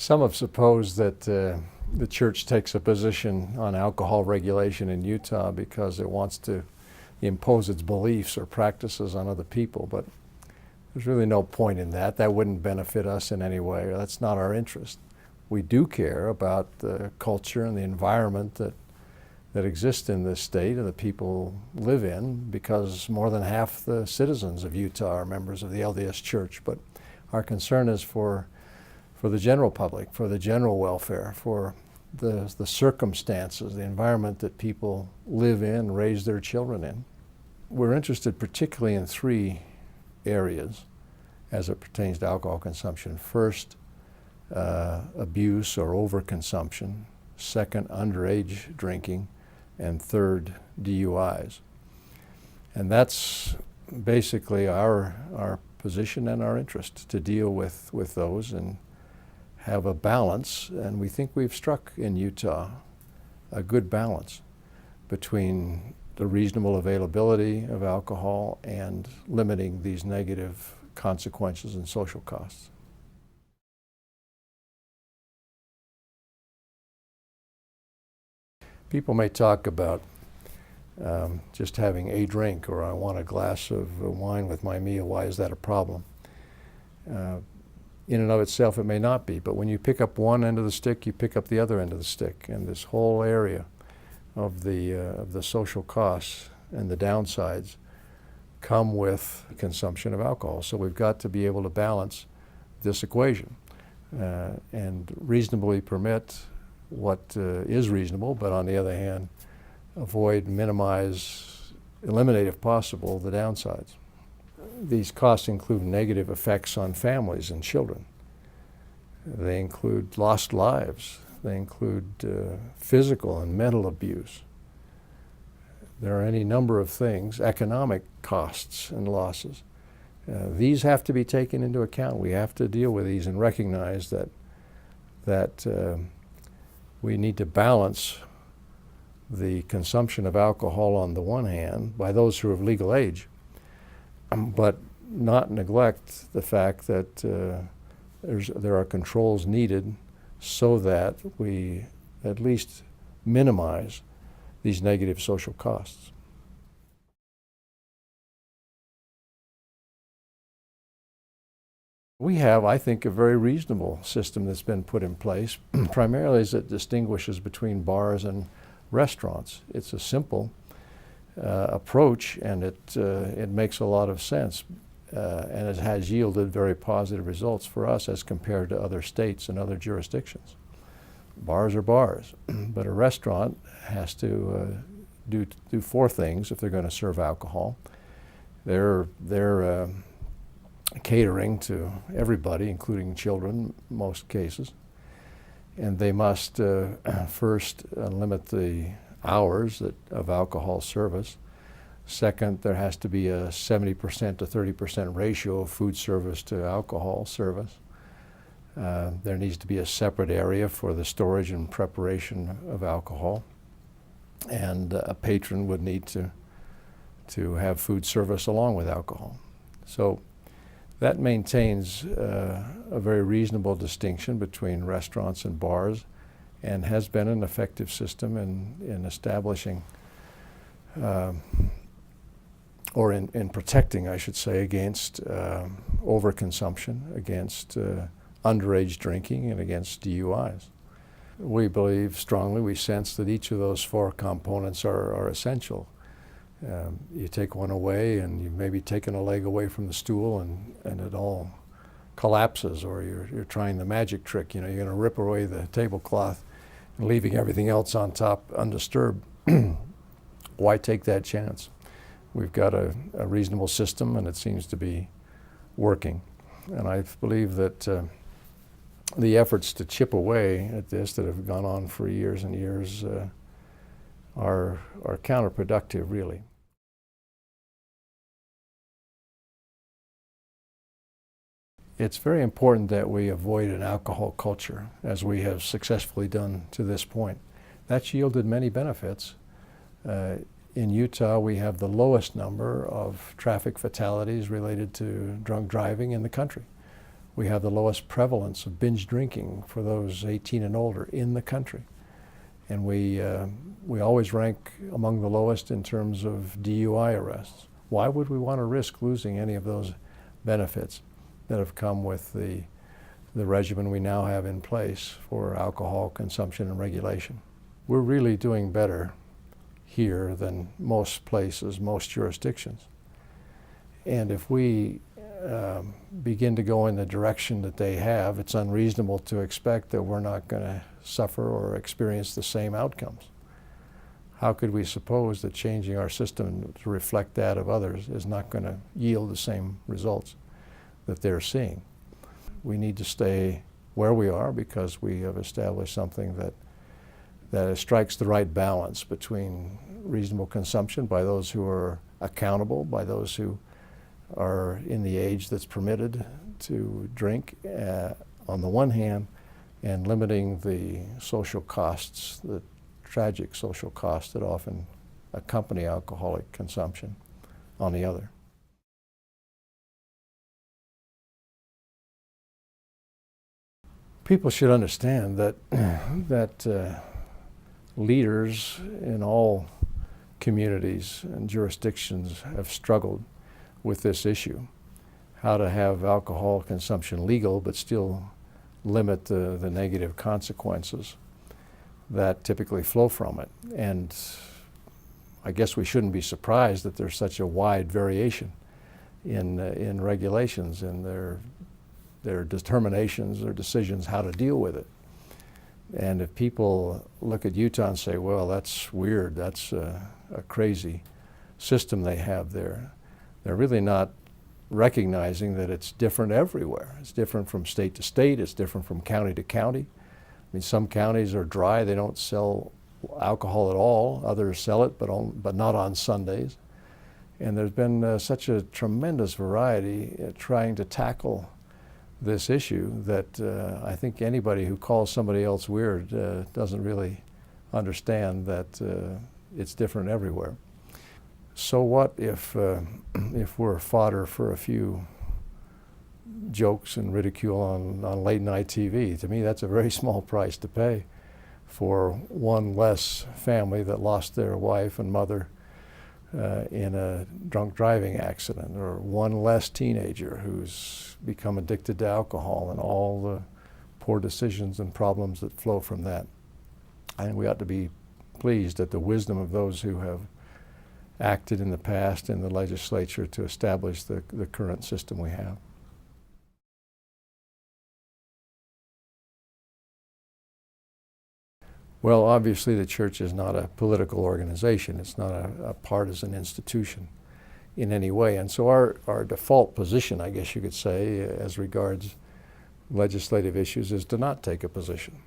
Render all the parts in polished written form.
Some have supposed that the church takes a position on alcohol regulation in Utah because it wants to impose its beliefs or practices on other people, but there's really no point in that. That wouldn't benefit us in any way. That's not our interest. We do care about the culture and the environment that exists in this state and the people live in, because more than half the citizens of Utah are members of the LDS Church. But our concern is for the general public, for the general welfare, for the circumstances, the environment that people live in, raise their children in. We're interested particularly in three areas as it pertains to alcohol consumption. First, abuse or overconsumption. Second, underage drinking. And third, DUIs. And that's basically our position and our interest, to deal with those and have a balance. And we think we've struck in Utah a good balance between the reasonable availability of alcohol and limiting these negative consequences and social costs. People may talk about just having a drink, or I want a glass of wine with my meal. Why is that a problem? In and of itself, it may not be, but when you pick up one end of the stick, you pick up the other end of the stick, and this whole area of the social costs and the downsides come with consumption of alcohol. So we've got to be able to balance this equation and reasonably permit what is reasonable, but on the other hand, avoid, minimize, eliminate if possible the downsides. These costs include negative effects on families and children. They include lost lives. They include physical and mental abuse. There are any number of things, economic costs and losses. These have to be taken into account. We have to deal with these and recognize that we need to balance the consumption of alcohol on the one hand by those who are of legal age, but not neglect the fact that there are controls needed so that we at least minimize these negative social costs. We have, I think, a very reasonable system that's been put in place, primarily as it distinguishes between bars and restaurants. It's a simple approach, and it makes a lot of sense, and it has yielded very positive results for us as compared to other states and other jurisdictions. Bars are bars, but a restaurant has to do four things if they're going to serve alcohol. They're catering to everybody, including children, in most cases. And they must first limit the hours of alcohol service. Second, there has to be a 70% to 30% ratio of food service to alcohol service. There needs to be a separate area for the storage and preparation of alcohol. And a patron would need to have food service along with alcohol. So that maintains a very reasonable distinction between restaurants and bars, and has been an effective system in establishing or in protecting, I should say, against overconsumption, against underage drinking, and against DUIs. We believe strongly, we sense that each of those four components are essential. You take one away and you've maybe taken a leg away from the stool and it all collapses, or you're trying the magic trick. You're going to rip away the tablecloth and leaving everything else on top undisturbed. Why take that chance? We've got a reasonable system, and it seems to be working. And I believe that the efforts to chip away at this that have gone on for years and years are counterproductive, really. It's very important that we avoid an alcohol culture, as we have successfully done to this point. That's yielded many benefits. In Utah, we have the lowest number of traffic fatalities related to drunk driving in the country. We have the lowest prevalence of binge drinking for those 18 and older in the country. And we always rank among the lowest in terms of DUI arrests. Why would we want to risk losing any of those benefits that have come with the regimen we now have in place for alcohol consumption and regulation? We're really doing better here than most places, most jurisdictions. And if we begin to go in the direction that they have, it's unreasonable to expect that we're not going to suffer or experience the same outcomes. How could we suppose that changing our system to reflect that of others is not going to yield the same results that they're seeing? We need to stay where we are because we have established something that strikes the right balance between reasonable consumption by those who are accountable, by those who are in the age that's permitted to drink on the one hand, and limiting the social costs, the tragic social costs that often accompany alcoholic consumption on the other. People should understand that leaders in all communities and jurisdictions have struggled with this issue, how to have alcohol consumption legal but still limit the negative consequences that typically flow from it. And I guess we shouldn't be surprised that there's such a wide variation in regulations and their determinations, their decisions how to deal with it. And if people look at Utah and say, well, that's weird, that's a crazy system they have there, they're really not recognizing that it's different everywhere. It's different from state to state, it's different from county to county. I mean, some counties are dry, they don't sell alcohol at all. Others sell it, but not on Sundays. And there's been such a tremendous variety trying to tackle this issue that I think anybody who calls somebody else weird doesn't really understand that it's different everywhere. So what if we're fodder for a few jokes and ridicule on late night TV? To me, that's a very small price to pay for one less family that lost their wife and mother in a drunk driving accident, or one less teenager who's become addicted to alcohol and all the poor decisions and problems that flow from that. I think we ought to be pleased at the wisdom of those who have acted in the past in the legislature to establish the current system we have. Well, obviously the church is not a political organization. It's not a partisan institution in any way. And so our default position, I guess you could say, as regards legislative issues is to not take a position.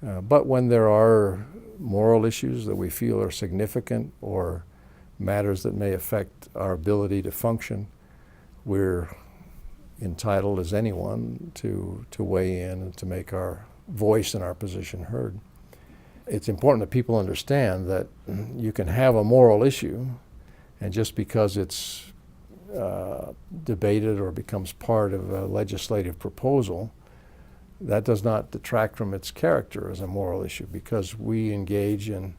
But when there are moral issues that we feel are significant or matters that may affect our ability to function, we're entitled as anyone to weigh in and to make our voice and our position heard. It's important that people understand that you can have a moral issue, and just because it's debated or becomes part of a legislative proposal, that does not detract from its character as a moral issue, because we engage in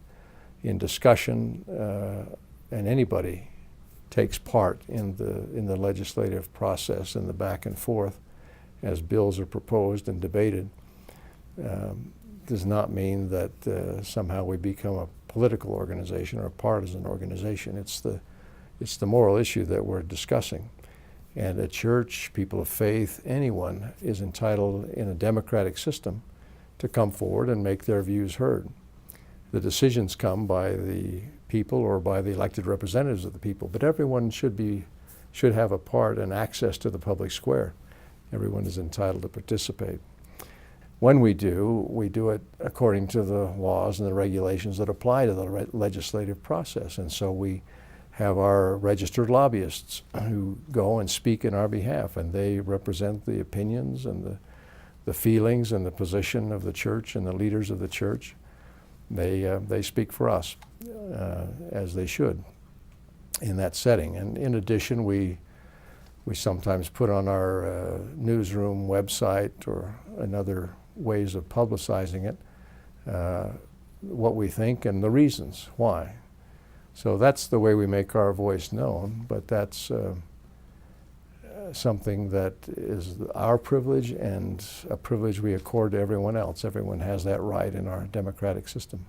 discussion, and anybody takes part in the legislative process, in the back and forth as bills are proposed and debated. Does not mean that somehow we become a political organization or a partisan organization. It's the moral issue that we're discussing. And a church, people of faith, anyone is entitled in a democratic system to come forward and make their views heard. The decisions come by the people or by the elected representatives of the people, but everyone should have a part and access to the public square. Everyone is entitled to participate. When we do it according to the laws and the regulations that apply to the legislative process. And so we have our registered lobbyists who go and speak in our behalf, and they represent the opinions and the feelings and the position of the church and the leaders of the church. They speak for us, as they should, in that setting. And in addition, we We sometimes put on our newsroom website or in other ways of publicizing it what we think and the reasons why. So that's the way we make our voice known, but that's something that is our privilege and a privilege we accord to everyone else. Everyone has that right in our democratic system.